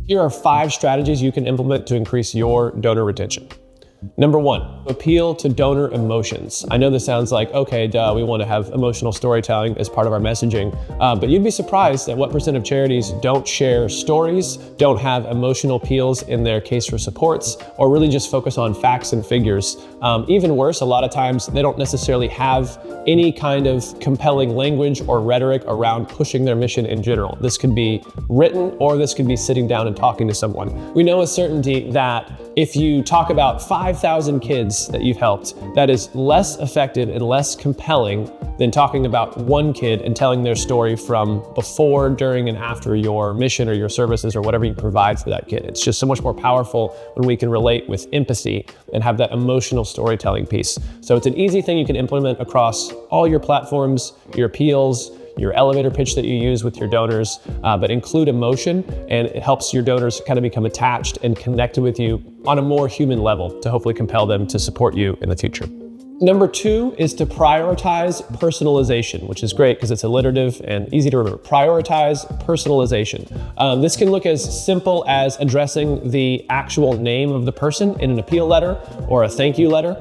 Here are 5 strategies you can implement to increase your donor retention. Number 1, appeal to donor emotions. I know this sounds like, okay, duh, we want to have emotional storytelling as part of our messaging, but you'd be surprised at what % of charities don't share stories, don't have emotional appeals in their case for supports, or really just focus on facts and figures. Even worse, a lot of times they don't necessarily have any kind of compelling language or rhetoric around pushing their mission in general. This could be written, or this could be sitting down and talking to someone. We know with certainty that if you talk about 5,000 kids that you've helped, that is less effective and less compelling than talking about one kid and telling their story from before, during, and after your mission or your services or whatever you provide for that kid. It's just so much more powerful when we can relate with empathy and have that emotional storytelling piece. So it's an easy thing you can implement across all your platforms, your appeals, your elevator pitch that you use with your donors, but include emotion, and it helps your donors kind of become attached and connected with you on a more human level to hopefully compel them to support you in the future. Number 2 is to prioritize personalization, which is great because it's alliterative and easy to remember. Prioritize personalization. This can look as simple as addressing the actual name of the person in an appeal letter or a thank you letter.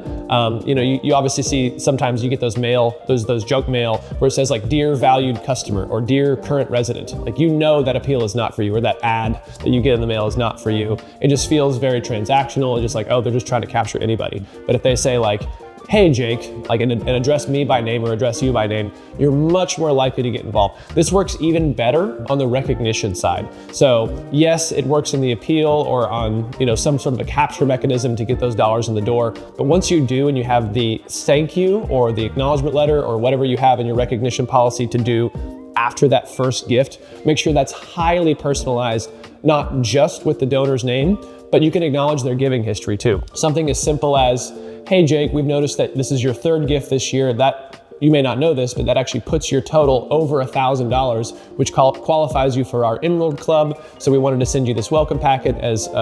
You obviously see sometimes you get those junk mail where it says like, dear valued customer or dear current resident. Like, you know that appeal is not for you, or that ad that you get in the mail is not for you. It just feels very transactional. It's just like, oh, they're just trying to capture anybody. But if they say like, hey Jake, and address me by name or address you by name, you're much more likely to get involved. This works even better on the recognition side. So yes, it works in the appeal or on some sort of a capture mechanism to get those dollars in the door. But once you do and you have the thank you or the acknowledgement letter or whatever you have in your recognition policy to do after that first gift, make sure that's highly personalized, not just with the donor's name, but you can acknowledge their giving history too. Something as simple as, hey Jake, we've noticed that this is your 3rd gift this year. That, you may not know this, but that actually puts your total over $1,000, which qualifies you for our Emerald Club. So we wanted to send you this welcome packet as an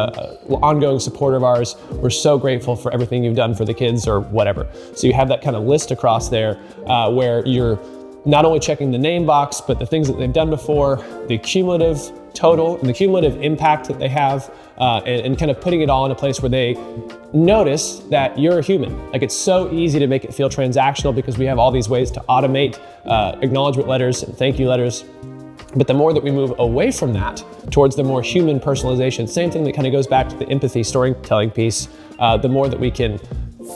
ongoing supporter of ours. We're so grateful for everything you've done for the kids or whatever. So you have that kind of list across there where you're not only checking the name box, but the things that they've done before, the cumulative total and the cumulative impact that they have, and kind of putting it all in a place where they notice that you're a human. Like, it's so easy to make it feel transactional because we have all these ways to automate acknowledgement letters and thank you letters. But the more that we move away from that towards the more human personalization, same thing that kind of goes back to the empathy storytelling piece, the more that we can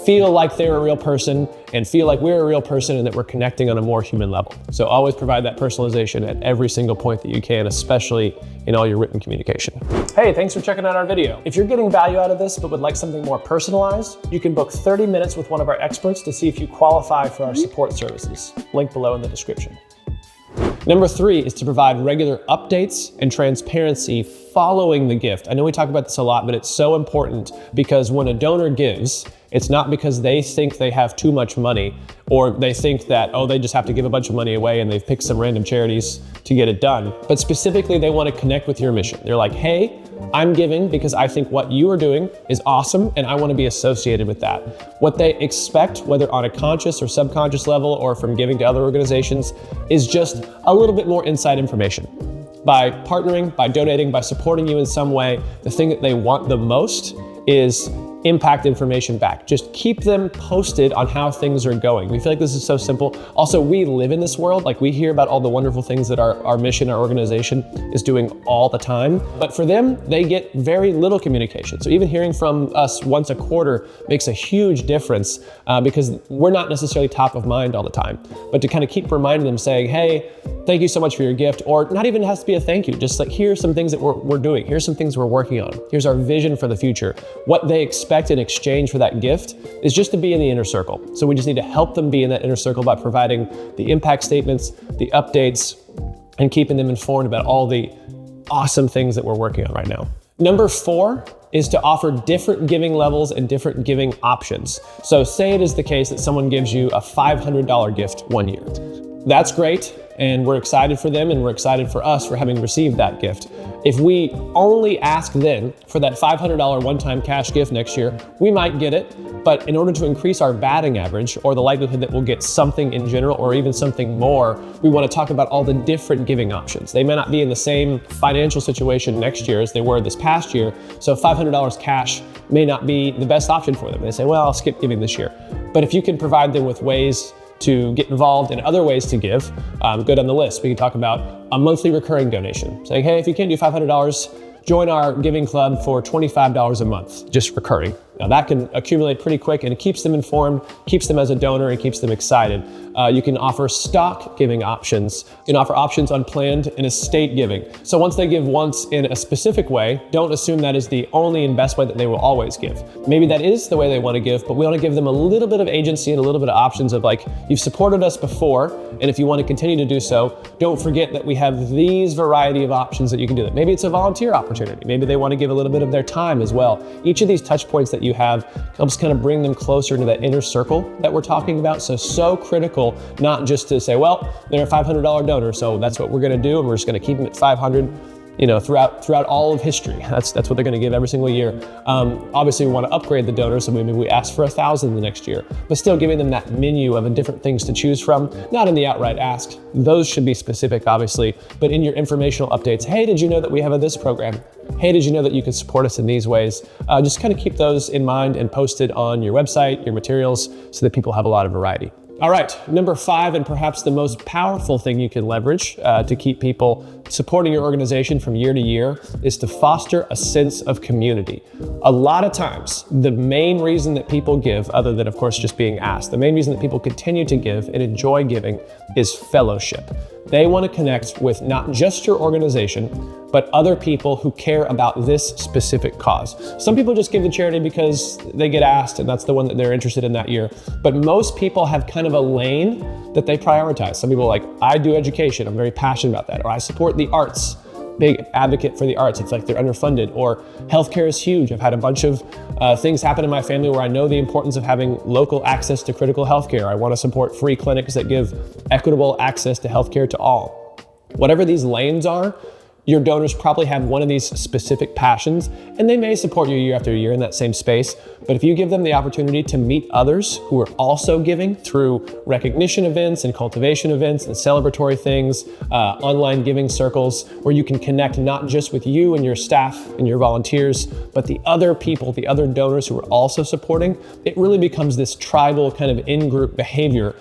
feel like they're a real person and feel like we're a real person and that we're connecting on a more human level. So always provide that personalization at every single point that you can, especially in all your written communication. Hey, thanks for checking out our video. If you're getting value out of this but would like something more personalized, you can book 30 minutes with one of our experts to see if you qualify for our support services. Link below in the description. Number 3 is to provide regular updates and transparency following the gift. I know we talk about this a lot, but it's so important because when a donor gives, it's not because they think they have too much money or they think that, oh, they just have to give a bunch of money away and they've picked some random charities to get it done. But specifically, they want to connect with your mission. They're like, hey, I'm giving because I think what you are doing is awesome and I want to be associated with that. What they expect, whether on a conscious or subconscious level or from giving to other organizations, is just a little bit more inside information. By partnering, by donating, by supporting you in some way, the thing that they want the most is impact information back. Just keep them posted on how things are going. We feel like this is so simple. Also, we live in this world. Like, we hear about all the wonderful things that our mission, our organization is doing all the time. But for them, they get very little communication. So even hearing from us once a quarter makes a huge difference because we're not necessarily top of mind all the time. But to kind of keep reminding them, saying, hey, thank you so much for your gift, or not even has to be a thank you, just like, here's some things that we're doing. Here's some things we're working on. Here's our vision for the future. What they expect in exchange for that gift is just to be in the inner circle. So we just need to help them be in that inner circle by providing the impact statements, the updates, and keeping them informed about all the awesome things that we're working on right now. Number 4 is to offer different giving levels and different giving options. So say it is the case that someone gives you a $500 gift one year. That's great. and we're excited for them and we're excited for us for having received that gift. If we only ask then for that $500 one-time cash gift next year, we might get it, but in order to increase our batting average or the likelihood that we'll get something in general or even something more, we want to talk about all the different giving options. They may not be in the same financial situation next year as they were this past year, so $500 cash may not be the best option for them. They say, well, I'll skip giving this year. But if you can provide them with ways to get involved in other ways to give, good on the list. We can talk about a monthly recurring donation. Saying, hey, if you can't do $500, join our giving club for $25 a month, just recurring. Now that can accumulate pretty quick and it keeps them informed, keeps them as a donor, and keeps them excited. You can offer stock giving options. You can offer options on planned and estate giving. So once they give once in a specific way, don't assume that is the only and best way that they will always give. Maybe that is the way they want to give, but we want to give them a little bit of agency and a little bit of options of like, you've supported us before, and if you want to continue to do so, don't forget that we have these variety of options that you can do that. Maybe it's a volunteer opportunity. Maybe they want to give a little bit of their time as well. Each of these touch points that you have helps kind of bring them closer to that inner circle that we're talking about. So critical, not just to say, well, they're a $500 donor, so that's what we're going to do, and we're just going to keep them at $500. Throughout all of history. That's what they're going to give every single year. Obviously, we want to upgrade the donors, so maybe we ask for 1,000 the next year, but still giving them that menu of different things to choose from, not in the outright ask. Those should be specific, obviously, but in your informational updates. Hey, did you know that we have this program? Hey, did you know that you can support us in these ways? Just kind of keep those in mind and posted on your website, your materials, so that people have a lot of variety. All right, number 5, and perhaps the most powerful thing you can leverage to keep people supporting your organization from year to year is to foster a sense of community. A lot of times, the main reason that people give, other than of course just being asked, the main reason that people continue to give and enjoy giving is fellowship. They want to connect with not just your organization, but other people who care about this specific cause. Some people just give to charity because they get asked and that's the one that they're interested in that year. But most people have kind of a lane that they prioritize. Some people are like, I do education, I'm very passionate about that. Or I support the arts, big advocate for the arts. It's like they're underfunded. Or healthcare is huge. I've had a bunch of things happen in my family where I know the importance of having local access to critical healthcare. I want to support free clinics that give equitable access to healthcare to all. Whatever these lanes are, your donors probably have one of these specific passions, and they may support you year after year in that same space. But if you give them the opportunity to meet others who are also giving through recognition events and cultivation events and celebratory things, online giving circles, where you can connect not just with you and your staff and your volunteers, but the other people, the other donors who are also supporting, it really becomes this tribal kind of in-group behavior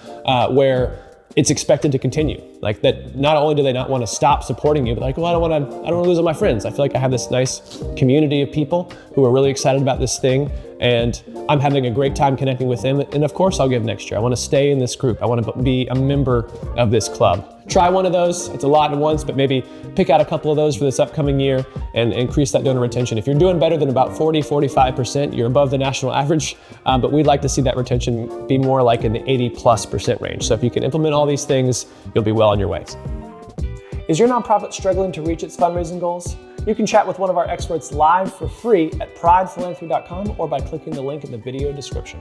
where it's expected to continue. Like that, not only do they not want to stop supporting you, but like, well, I don't want to lose all my friends. I feel like I have this nice community of people who are really excited about this thing, and I'm having a great time connecting with them. And of course I'll give next year. I want to stay in this group. I want to be a member of this club. Try one of those. It's a lot at once, but maybe pick out a couple of those for this upcoming year and increase that donor retention. If you're doing better than about 40-45%, you're above the national average, but we'd like to see that retention be more like in the 80+% range. So if you can implement all these things, you'll be well on your way. Is your nonprofit struggling to reach its fundraising goals? You can chat with one of our experts live for free at pridephilanthropy.com or by clicking the link in the video description.